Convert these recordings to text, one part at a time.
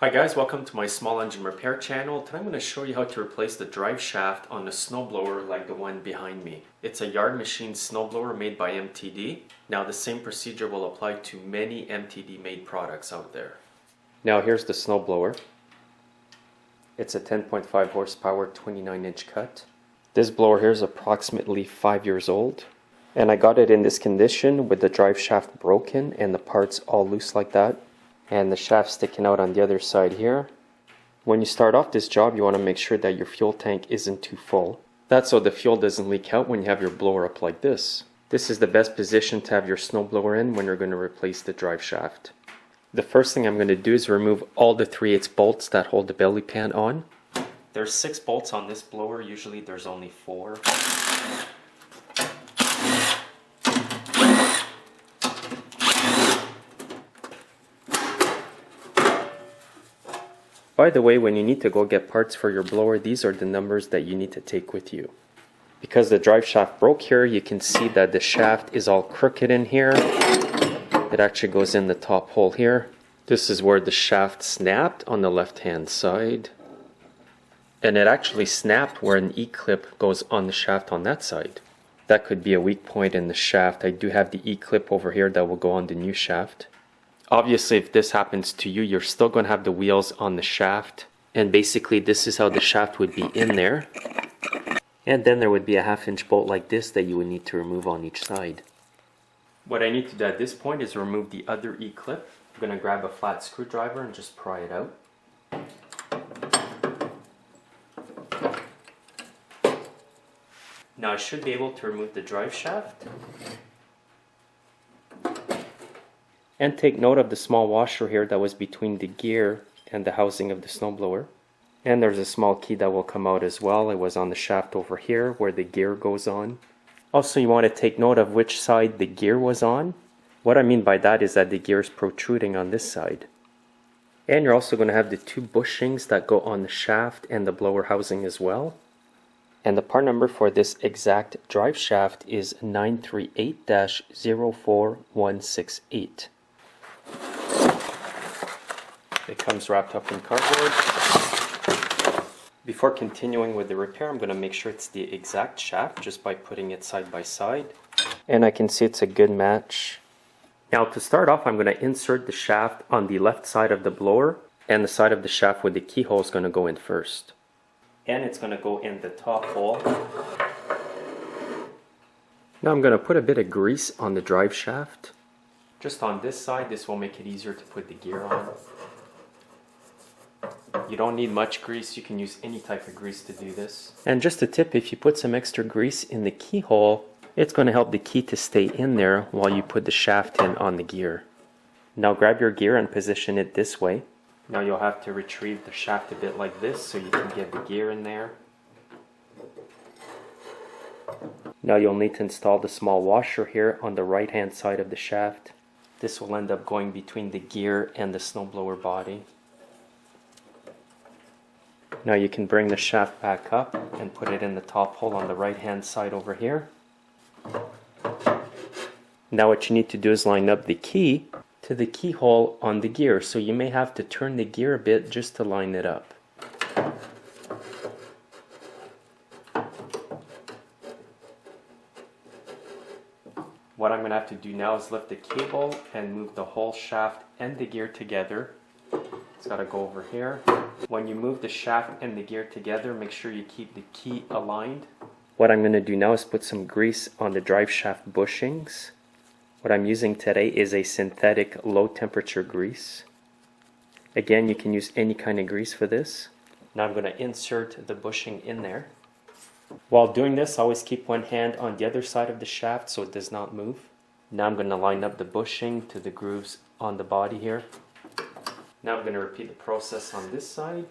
Hi guys, welcome to my small engine repair channel. Today I'm going to show you how to replace the drive shaft on a snowblower like the one behind me. It's a yard machine snowblower made by MTD. Now the same procedure will apply to many MTD made products out there. Now here's the snowblower. It's a 10.5 horsepower 29-inch cut. This blower here is approximately 5 years old. And I got it in this condition with the drive shaft broken and the parts all loose like that. And the shaft sticking out on the other side here. When you start off this job, you want to make sure that your fuel tank isn't too full. That's so the fuel doesn't leak out when you have your blower up like this. This is the best position to have your snowblower in when you're going to replace the drive shaft. The first thing I'm going to do is remove all the 3/8 bolts that hold the belly pan on. There's 6 bolts on this blower, usually there's only 4. By the way, when you need to go get parts for your blower, these are the numbers that you need to take with you. Because the drive shaft broke here, you can see that the shaft is all crooked in here. It actually goes in the top hole here. This is where the shaft snapped on the left hand side. And it actually snapped where an E-clip goes on the shaft on that side. That could be a weak point in the shaft. I do have the E-clip over here that will go on the new shaft. Obviously, if this happens to you, you're still going to have the wheels on the shaft. And basically, this is how the shaft would be in there. And then there would be a 1/2-inch bolt like this that you would need to remove on each side. What I need to do at this point is remove the other E-clip. I'm going to grab a flat screwdriver and just pry it out. Now I should be able to remove the drive shaft. And take note of the small washer here that was between the gear and the housing of the snowblower. And there's a small key that will come out as well. It was on the shaft over here where the gear goes on. Also, you want to take note of which side the gear was on. What I mean by that is that the gear is protruding on this side. And you're also going to have the 2 bushings that go on the shaft and the blower housing as well. And the part number for this exact drive shaft is 938-04168. It comes wrapped up in cardboard. Before continuing with the repair, I'm going to make sure it's the exact shaft just by putting it side by side. And I can see it's a good match. Now to start off, I'm going to insert the shaft on the left side of the blower, and the side of the shaft with the keyhole is going to go in first. And it's going to go in the top hole. Now I'm going to put a bit of grease on the drive shaft. Just on this side, this will make it easier to put the gear on. You don't need much grease, you can use any type of grease to do this. And just a tip, if you put some extra grease in the keyhole, it's going to help the key to stay in there while you put the shaft in on the gear. Now grab your gear and position it this way. Now you'll have to retrieve the shaft a bit like this so you can get the gear in there. Now you'll need to install the small washer here on the right hand side of the shaft. This will end up going between the gear and the snowblower body. Now you can bring the shaft back up and put it in the top hole on the right hand side over here. Now what you need to do is line up the key to the keyhole on the gear, so you may have to turn the gear a bit just to line it up. What I'm going to have to do now is lift the cable and move the whole shaft and the gear together. It's got to go over here. When you move the shaft and the gear together, make sure you keep the key aligned. What I'm going to do now is put some grease on the drive shaft bushings. What I'm using today is a synthetic low temperature grease. Again, you can use any kind of grease for this. Now I'm going to insert the bushing in there. While doing this, always keep one hand on the other side of the shaft so it does not move. Now I'm going to line up the bushing to the grooves on the body here. Now I'm going to repeat the process on this side.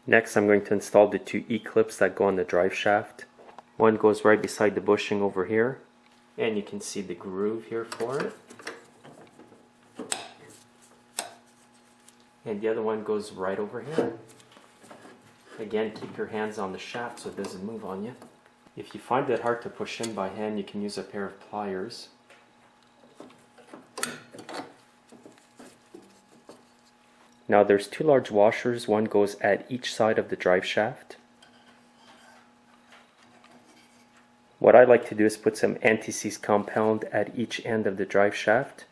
Next, I'm going to install the 2 E-clips that go on the drive shaft. One goes right beside the bushing over here. And you can see the groove here for it. And the other one goes right over here. Again, keep your hands on the shaft so it doesn't move on you. If you find it hard to push in by hand, you can use a pair of pliers. Now there's two large washers, one goes at each side of the drive shaft. What I like to do is put some anti-seize compound at each end of the drive shaft.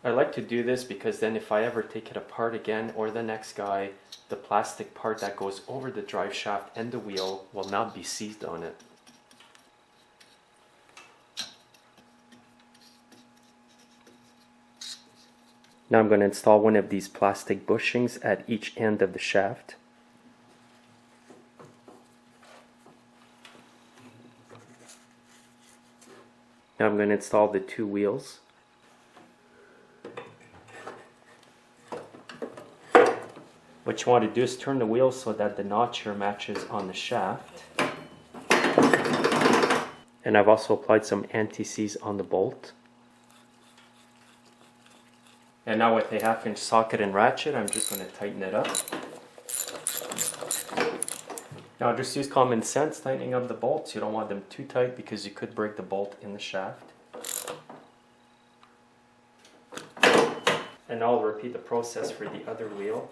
I like to do this because then if I ever take it apart again, or the next guy, the plastic part that goes over the drive shaft and the wheel will not be seized on it. Now I'm going to install one of these plastic bushings at each end of the shaft. Now I'm going to install the two wheels. What you want to do is turn the wheels so that the notch here matches on the shaft. And I've also applied some anti-seize on the bolt. And now with a 1/2-inch socket and ratchet, I'm just going to tighten it up. Now just use common sense tightening up the bolts. You don't want them too tight because you could break the bolt in the shaft. And now I'll repeat the process for the other wheel.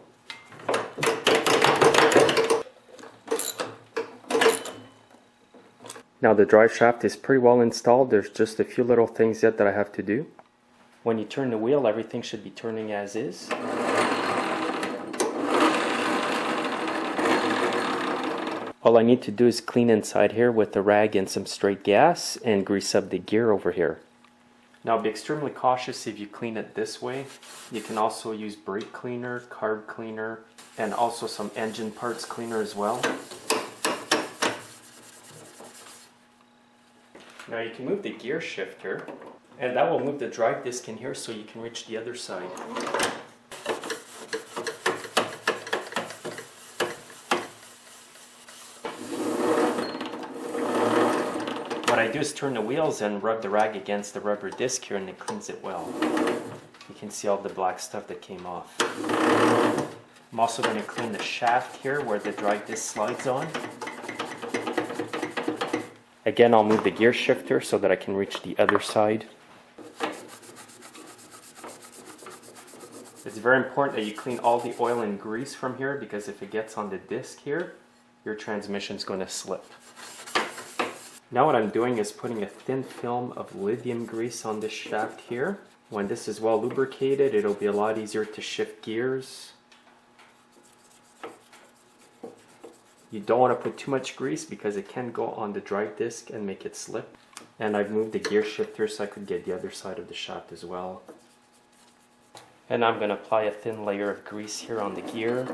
Now the drive shaft is pretty well installed. There's just a few little things yet that I have to do. When you turn the wheel, everything should be turning as is. All I need to do is clean inside here with a rag and some straight gas and grease up the gear over here. Now be extremely cautious if you clean it this way. You can also use brake cleaner, carb cleaner, and also some engine parts cleaner as well. Now you can move the gear shifter, and that will move the drive disc in here so you can reach the other side. What I do is turn the wheels and rub the rag against the rubber disc here, and it cleans it well. You can see all the black stuff that came off. I'm also going to clean the shaft here where the drive disc slides on. Again, I'll move the gear shifter so that I can reach the other side. It's very important that you clean all the oil and grease from here, because if it gets on the disc here, your transmission's going to slip. Now what I'm doing is putting a thin film of lithium grease on this shaft here. When this is well lubricated, it'll be a lot easier to shift gears. You don't want to put too much grease because it can go on the drive disc and make it slip. And I've moved the gear shifter so I could get the other side of the shaft as well. And I'm going to apply a thin layer of grease here on the gear.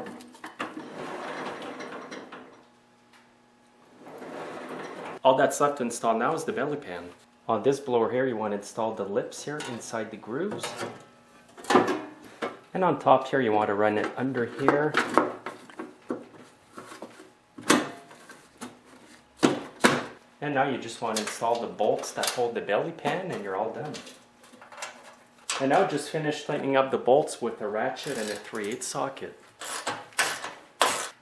All that's left to install now is the belly pan. On this blower here, you want to install the lips here inside the grooves. And on top here, you want to run it under here. And now you just want to install the bolts that hold the belly pan, and you're all done. And now just finish tightening up the bolts with a ratchet and a 3/8 socket.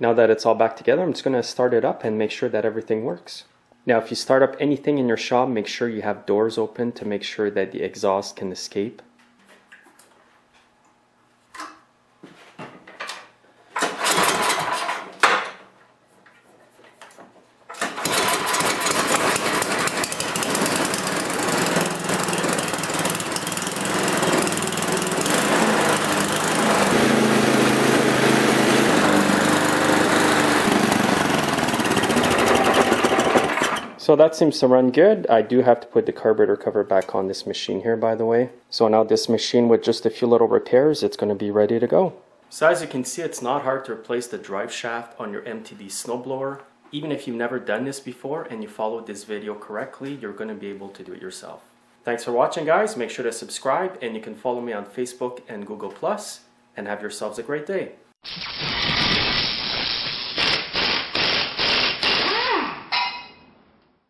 Now that it's all back together, I'm just going to start it up and make sure that everything works. Now if you start up anything in your shop, make sure you have doors open to make sure that the exhaust can escape. So that seems to run good. I do have to put the carburetor cover back on this machine here, by the way. So now this machine, with just a few little repairs, it's going to be ready to go. So as you can see, it's not hard to replace the drive shaft on your MTD snowblower. Even if you've never done this before and you followed this video correctly, you're going to be able to do it yourself. Thanks for watching, guys. Make sure to subscribe, and you can follow me on Facebook and Google+, and have yourselves a great day.